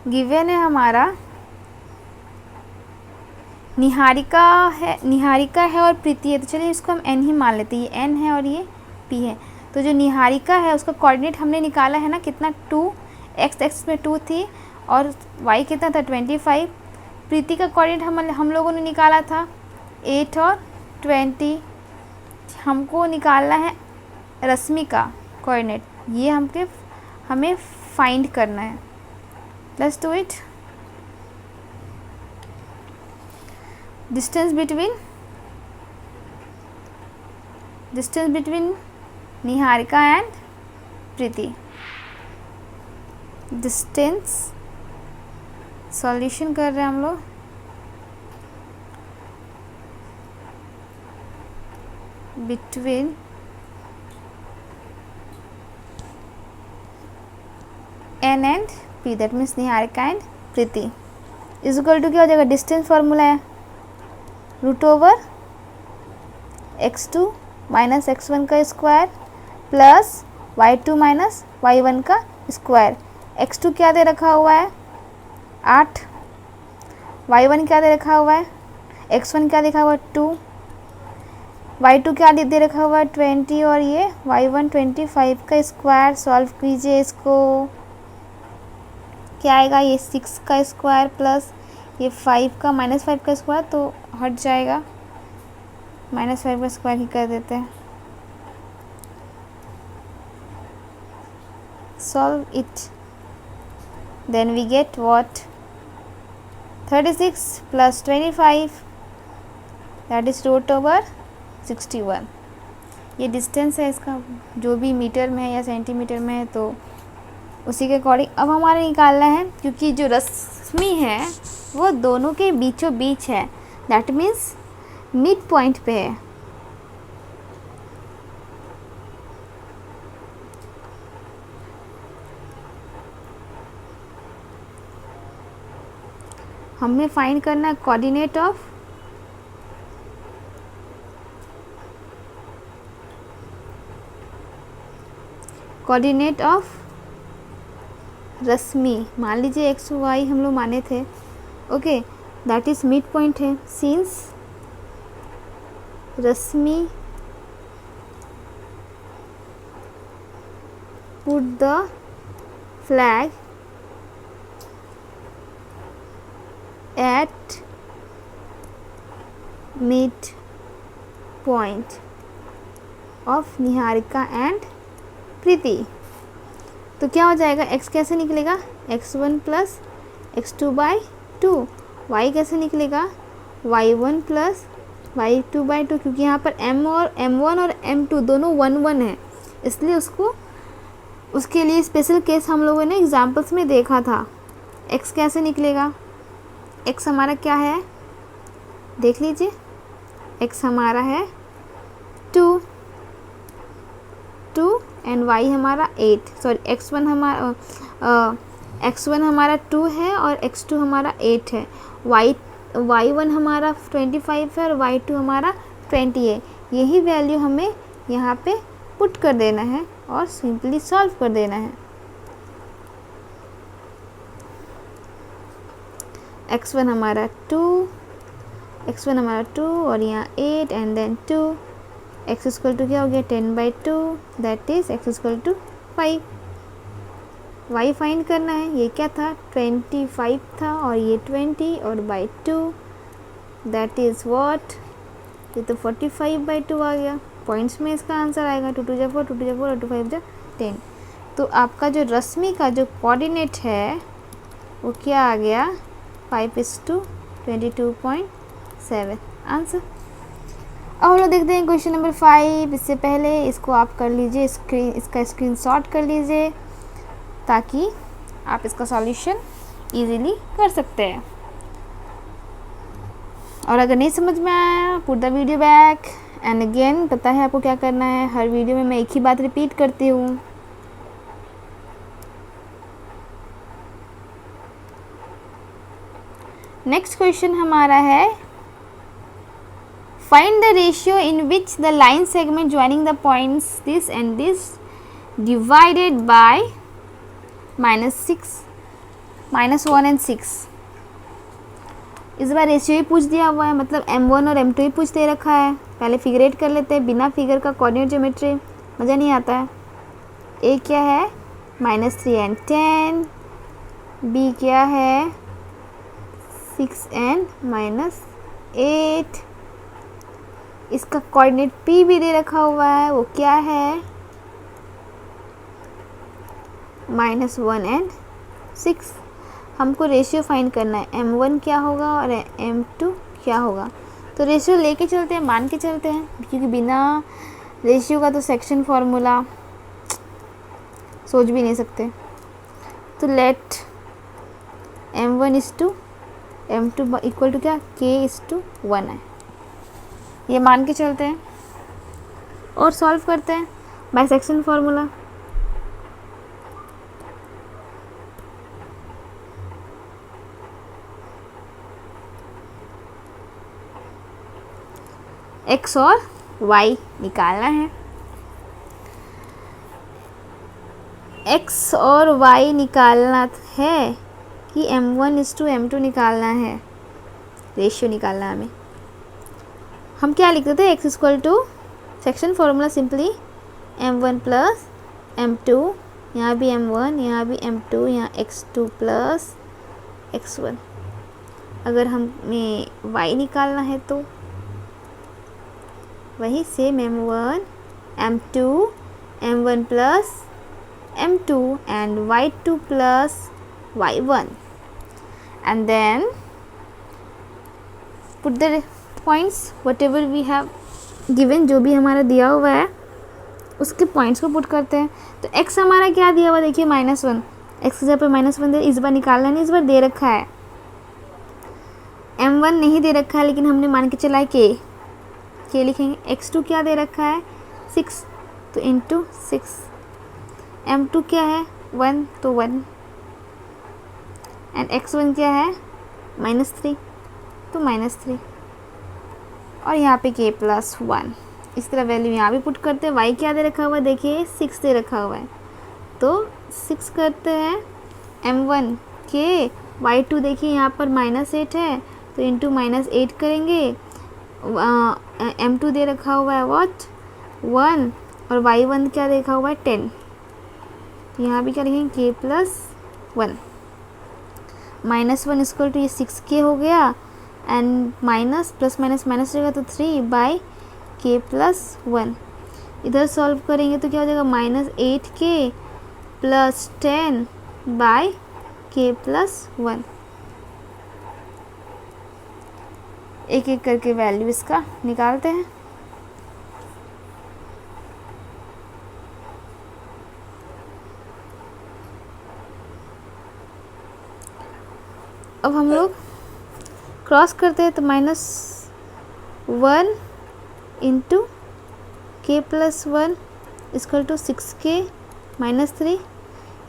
गिवन है हमारा निहारिका है और प्रीति है। तो चलिए इसको हम n ही मान लेते हैं, ये n है और ये p है। तो जो निहारिका है उसका कोऑर्डिनेट हमने निकाला है ना, कितना 2, x में 2 थी और y कितना था 25। प्रीति का कोऑर्डिनेट हम लोगों ने निकाला था 8 और 20। हमको निकालना है रश्मि का कोऑर्डिनेट, ये हमें फाइंड करना है। Let's do it. distance between Niharika and Preeti, distance solution कर रहे हैं हम लोग। Between N and P, that means Niharika and Preeti, is equal to क्या हो जाएगा, डिस्टेंस फार्मूला है √x2 माइनस x1 का square plus y2 minus y1 का स्क्वायर। x2 क्या दे रखा हुआ है 8, y1 क्या दे रखा हुआ है, x1 क्या लिखा हुआ है 2, y2 क्या दे रखा हुआ है 20 और ये y1 25 का स्क्वायर। सॉल्व कीजिए इसको, क्या आएगा, ये 6 का स्क्वायर प्लस ये 5 का -5 का स्क्वायर, तो हट जाएगा, -5 का स्क्वायर ही कर देते हैं। Solve it, then we get what, 36 plus 25 that is √61। ये डिस्टेंस है इसका, जो भी मीटर में है या सेंटीमीटर में है, तो उसी के अकॉर्डिंग अब हमारे निकालना है। क्योंकि जो रश्मि है वो दोनों के बीचों बीच है, दैट मीन्स मिड पॉइंट पे है। हमें फाइंड करना है कोऑर्डिनेट ऑफ रश्मि। मान लीजिए x y हम लोग माने थे, okay, that is mid point है। Since Rashmi put the flag at mid point of Niharika and Preeti, तो क्या हो जाएगा, x कैसे निकलेगा, x1 plus x2 by 2, y कैसे निकलेगा, y1 प्लस y2 बाई 2, क्योंकि यहाँ पर m1 और m2 दोनों 1 1 है, इसलिए उसके लिए स्पेशल केस हम लोगों ने एग्जाम्पल्स में देखा था। x कैसे निकलेगा, x हमारा क्या है, देख लीजिए, x हमारा है 2 एंड y हमारा 8, सॉरी x1 हमारा 2 है और x2 हमारा 8 है, y1 हमारा 25 है और y2 हमारा 20 है। यही वैल्यू हमें यहाँ पे पुट कर देना है और सिंपली सॉल्व कर देना है। x1 हमारा 2 और यहाँ 8 and then 2, x equal to क्या हो गया 10/2, that is x equal to 5। y find करना है, ये क्या था 25 था और ये 20 और बाई 2, दैट इज़ व्हाट, ये तो 45/2 आ गया। पॉइंट्स में इसका आंसर आएगा 2 2 4 2 2 4 और 2 5 10। तो आपका जो रश्मि का जो कोऑर्डिनेट है वो क्या आ गया 5:22.5। 7 आंसर। अब हम लोग देखते हैं क्वेश्चन नंबर 5। इससे पहले इसको आप कर लीजिए, इसका स्क्रीनशॉट कर लीजिए ताकि आप इसका सॉल्यूशन इजीली कर सकते हैं। और अगर नहीं समझ में आया, put the video back and again. पता है आपको क्या करना है, हर वीडियो में मैं एक ही बात रिपीट करती हूँ। नेक्स्ट क्वेश्चन हमारा है, find the ratio in which the line segment joining the points this and this divided by -1 and 6। इस बार रेशियो ही पूछ दिया हुआ है, मतलब m1 और m2 ही पूछ दे रखा है। पहले फिगर एड कर लेते हैं, बिना फिगर का कोऑर्डिनेट ज्योमेट्री मज़ा नहीं आता है। a क्या है -3 एंड 10, b क्या है 6 एंड -8। इसका कोऑर्डिनेट p भी दे रखा हुआ है, वो क्या है -1 एंड 6। हमको रेशियो फाइंड करना है, m1 क्या होगा और m2 क्या होगा। तो रेशियो लेके चलते हैं, मान के चलते हैं, क्योंकि बिना रेशियो का तो सेक्शन फार्मूला सोच भी नहीं सकते। तो late m1 = m2 equal to क्या k:1 है, ये मान के चलते हैं और सॉल्व करते हैं बाय सेक्शन फार्मूला। x और y निकालना है। x और y निकालना है कि m1 = m2 निकालना है, रेशियो निकालना है हमें। हम क्या लिखते थे, x = section formula simply m1 + m2, यहाँ भी m1, यहाँ भी m2, यहाँ x2 + x1। अगर हमें y निकालना है तो वही same m1, m2, m1 + m2 and y2 + y1 and then put the points whatever we have given, जो भी हमारा दिया हुआ है उसके पॉइंट्स को पुट करते हैं। तो x हमारा क्या दिया हुआ देखिए -1, x की जगह पर -1 दे, इस बार निकालना नहीं, इस बार दे रखा है। m1 नहीं दे रखा है लेकिन हमने मान के चला है k लिखेंगे। x2 क्या दे रखा है 6, तो इंटू 6। m2 क्या है 1, तो 1 एंड x1 क्या है -3, तो -3 और यहाँ पे k + 1। इस तरह वैल्यू यहाँ भी पुट करते हैं। y क्या दे रखा हुआ है देखिए 6 दे रखा हुआ है, तो 6 करते हैं m1 k, y2 देखिए यहाँ पर -8 है तो इंटू -8 करेंगे। m2 दे रखा हुआ है 1 और y1 क्या देखा हुआ है 10, तो यहाँ भी क्या लिखेंगे k + 1। -1 = ये 6k हो गया एंड माइनस प्लस माइनस रहेगा तो 3/k + 1। इधर सॉल्व करेंगे तो क्या हो जाएगा -8k + 10/k + 1। एक एक करके वैल्यू इसका निकालते हैं। अब हम लोग क्रॉस करते हैं तो -1 × k + 1 = 6k - 3।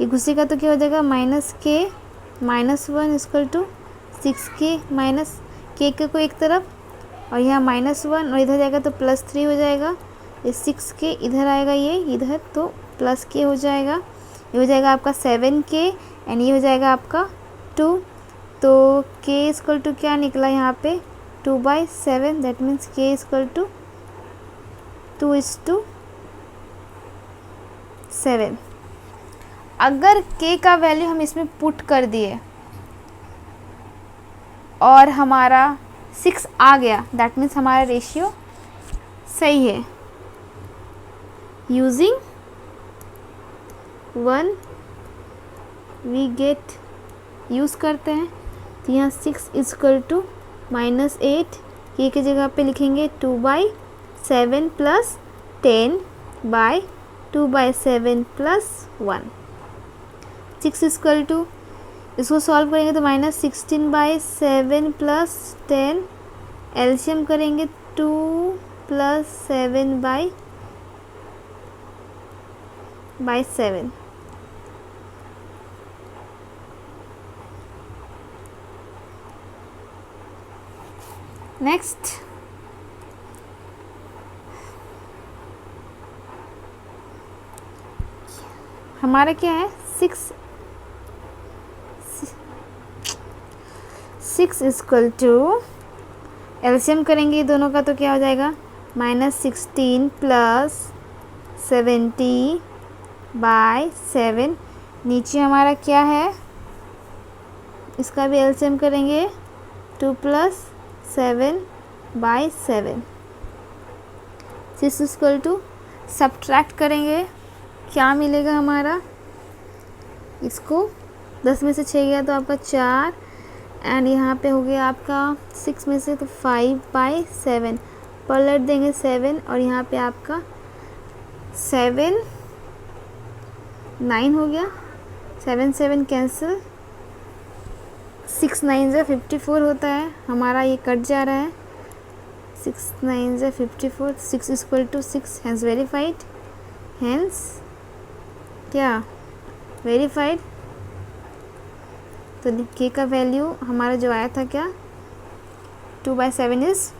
ये घुसेगा तो क्या हो जाएगा -k - 1 = 6k k को एक तरफ और यहाँ -1 और इधर जाएगा तो +3 हो जाएगा। ये 6k इधर आएगा, ये इधर तो +k हो जाएगा। ये हो जाएगा आपका 7k एंड ये हो जाएगा आपका 2। तो k = क्या निकला यहाँ पे 2/7, दैट मीन्स k = 2:7। अगर k का वैल्यू हम इसमें पुट कर दिए और हमारा 6 आ गया, दैट मीन्स हमारा रेशियो सही है। यूजिंग 1 वी गेट यूज़ करते हैं तो यहाँ 6 = -8 के की जगह पे लिखेंगे 2/7 प्लस 10/2/7 प्लस 1। 6 इक्वल टू, इसको सॉल्व करेंगे तो -16/7 प्लस 10, एलसीएम करेंगे 2 प्लस 7/7। नेक्स्ट हमारा क्या है, 6 इक्वल टू, एलसीएम करेंगे दोनों का तो क्या हो जाएगा, -16 प्लस 70/7। नीचे हमारा क्या है, इसका भी एलसीएम करेंगे 2 प्लस 7/7। 6 इक्वल टू, सब्ट्रैक्ट करेंगे क्या मिलेगा हमारा, इसको 10 में से 6 गया तो आपका 4, एंड यहाँ पे हो गया आपका 6 में से तो 5/7, पलट देंगे 7, और यहाँ पे आपका 7 9 हो गया, 7 7 कैंसिल, 6 9 से 54 होता है हमारा, ये कट जा रहा है, 6 9 से 54, 6 equal to 6, hence verified, hence क्या वेरीफाइड। तो के का वैल्यू हमारा जो आया था क्या, 2/7 इज़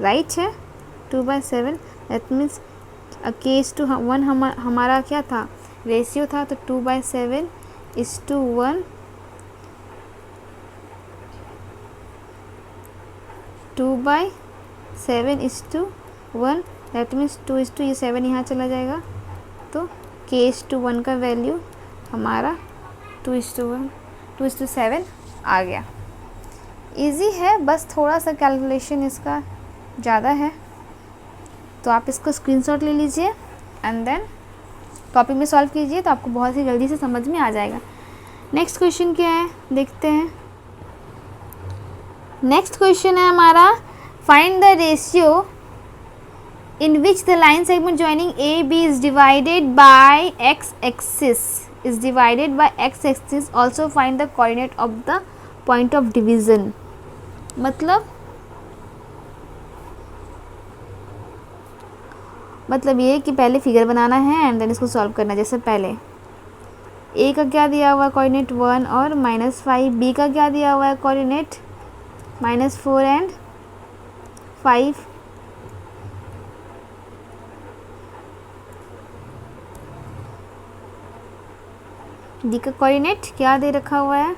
राइट है, 2/7, that means k is to 1 हमारा क्या था, रेशियो था, तो 2/7 is to 1, 2/7 is to 1, that means 2 is to, ये 7 यहाँ चला जाएगा, तो के इज़ टू 1 का वैल्यू हमारा 2:7 आ गया। इजी है, बस थोड़ा सा कैलकुलेशन इसका ज़्यादा है, तो आप इसको स्क्रीनशॉट ले लीजिए एंड देन कॉपी में सॉल्व कीजिए, तो आपको बहुत ही जल्दी से समझ में आ जाएगा। नेक्स्ट क्वेश्चन क्या है देखते हैं। नेक्स्ट क्वेश्चन है हमारा, find the ratio in which the line segment joining AB is divided by x-axis also find the coordinate of the point of division। मतलब ये कि पहले फिगर बनाना है एंड देन इसको सॉल्व करना है। जैसे पहले ए का क्या दिया हुआ है कोऑर्डिनेट 1 और -5, बी का क्या दिया हुआ है कोऑर्डिनेट -4 एंड 5, डी का कोऑर्डिनेट क्या दे रखा हुआ है,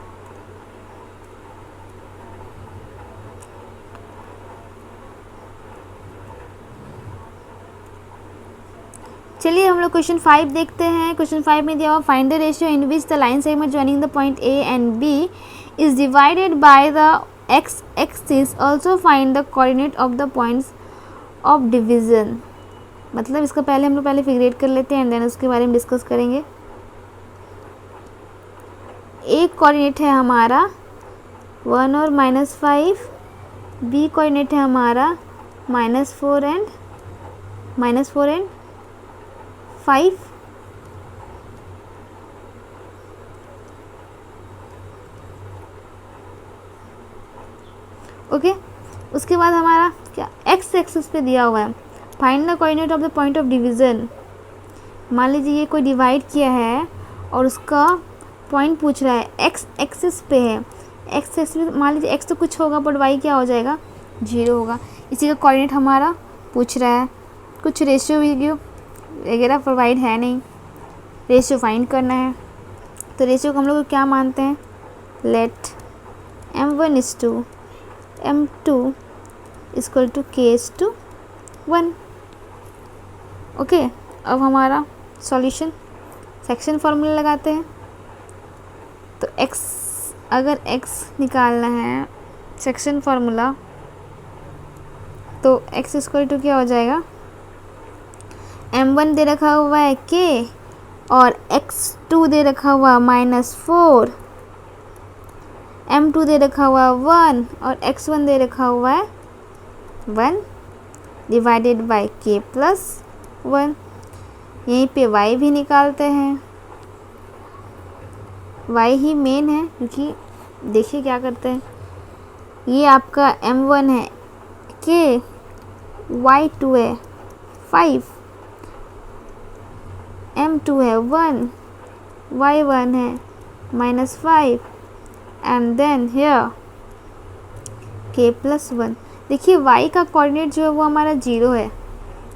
चलिए हम लोग क्वेश्चन 5 देखते हैं। क्वेश्चन 5 में दिया हुआ, find the ratio in which the line segment joining the point A and B is divided by the x axis, also find the coordinate of the points of division. मतलब इसका पहले हम लोग फिगरेट कर लेते हैं एंड देन उसके बारे में डिस्कस करेंगे। एक कोऑर्डिनेट है हमारा 1 और -5, बी कोऑर्डिनेट है हमारा -4 एंड 5, ओके। उसके बाद हमारा क्या एक्स एक्सिस पे दिया हुआ है, find the coordinate of the point of division. मान लीजिए ये कोई डिवाइड किया है और उसका पॉइंट पूछ रहा है, एक्स एक्सिस पे है, एक्स एक्सिस मान लीजिए एक्स तो कुछ होगा बट वाई क्या हो जाएगा 0 होगा। इसी का कोऑर्डिनेट हमारा पूछ रहा है, कुछ रेशियो वीडियो वगैरह प्रोवाइड है नहीं, रेशियो फाइंड करना है। तो रेशियो को हम लोग क्या मानते हैं, let m1 is to m2 equal to k/1। Okay, अब हमारा सॉल्यूशन सेक्शन फार्मूला लगाते हैं। तो x, अगर x निकालना है सेक्शन फार्मूला, तो x इक्वल टू क्या हो जाएगा, m1 दे रखा हुआ है k और x2 दे रखा हुआ -4, m2 दे रखा हुआ 1 और x1 दे रखा हुआ है 1 डिवाइडेड बाय k प्लस 1। यहीं पे y भी निकालते हैं, y ही मेन है क्योंकि देखिए क्या करते हैं, ये आपका m1 है k, y2 है 5, m2 है 1, y1 है -5 and then here k plus 1। देखिए y का कोऑर्डिनेट जो है वो हमारा 0 है,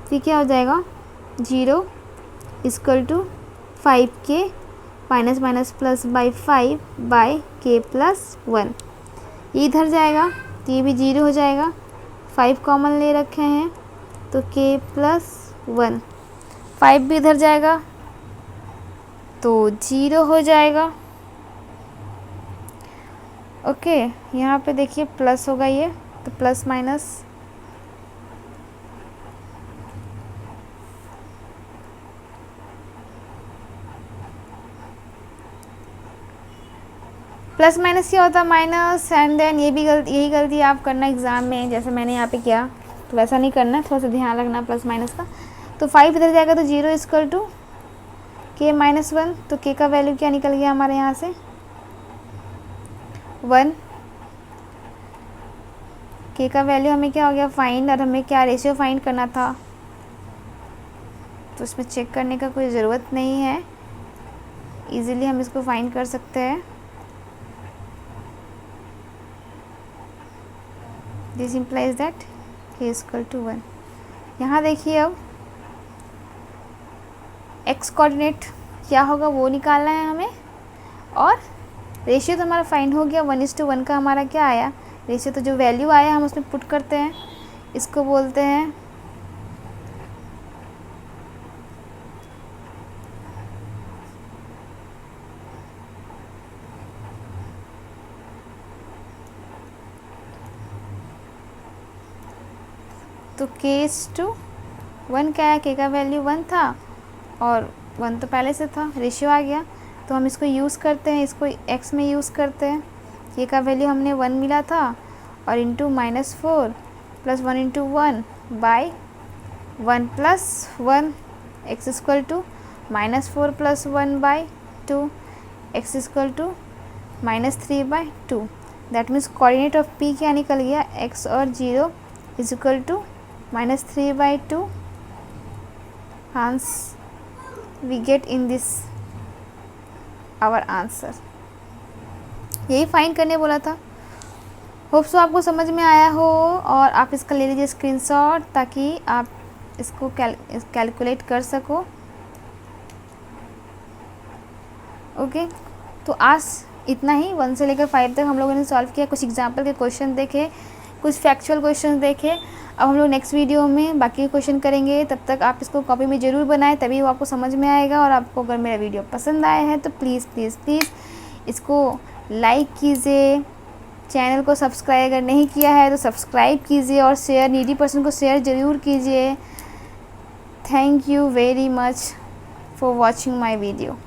फिर क्या हो जाएगा 0 equal to 5k minus minus plus by 5 by k plus 1। ये इधर जाएगा तो ये भी 0 हो जाएगा, 5 कॉमन ले रखे हैं तो k प्लस 1, 5 भी इधर जाएगा तो 0 हो जाएगा। ओके यहाँ पे देखिए प्लस होगा ये, तो प्लस माइनस प्लस माइनस क्या होता है माइनस, एंड देन ये भी यही गलती आप करना एग्ज़ाम में, जैसे मैंने यहाँ पे किया तो वैसा नहीं करना, थोड़ा सा ध्यान रखना प्लस माइनस का। तो 5 इधर जाएगा तो 0 इक्वल टू k माइनस 1, तो k का वैल्यू क्या निकल गया हमारे यहाँ से 1। k का वैल्यू हमें क्या हो गया फाइंड, और हमें क्या रेशियो फाइंड करना था, तो इसमें चेक करने का कोई ज़रूरत नहीं है, इजीली हम इसको फाइंड कर सकते हैं। This implies that k equal to 1। यहाँ देखिए अब x कोऑर्डिनेट क्या होगा वो निकालना है हमें, और रेशियो तो हमारा फाइंड हो गया, 1:1 का हमारा क्या आया रेशियो, तो जो वैल्यू आया हम उसमें पुट करते हैं, इसको बोलते हैं तो k:1 क्या है, k का वैल्यू 1 था और 1 तो पहले से था, रेशियो आ गया तो हम इसको यूज़ करते हैं, इसको x में यूज़ करते हैं। k का वैल्यू हमने 1 मिला था और into -4 plus 1 into 1 by 1 plus 1 x equal to -4 plus 1 by 2 x equal to -3 by 2। That means coordinate of p क्या निकल गया, x और 0 is equal to -3 by 2। hence we get in this our answer। यही find करने बोला था। Hope so आपको समझ में आया हो, और आप इसका ले लीजिए स्क्रीनशॉट ताकि आप इसको कैलकुलेट कर सको। ओके तो आज इतना ही, 1 से लेकर 5 तक हम लोगों ने सॉल्व किया, कुछ एग्जाम्पल के क्वेश्चन देखे, कुछ फैक्चुअल क्वेश्चन देखे। अब हम लोग नेक्स्ट वीडियो में बाकी क्वेश्चन करेंगे, तब तक आप इसको कॉपी में ज़रूर बनाएं, तभी वो आपको समझ में आएगा। और आपको अगर मेरा वीडियो पसंद आया है तो प्लीज़ प्लीज़ प्लीज़ इसको लाइक कीजिए, चैनल को सब्सक्राइब अगर नहीं किया है तो सब्सक्राइब कीजिए, और शेयर नीडी पर्सन को शेयर ज़रूर कीजिए। Thank you very much for watching my video.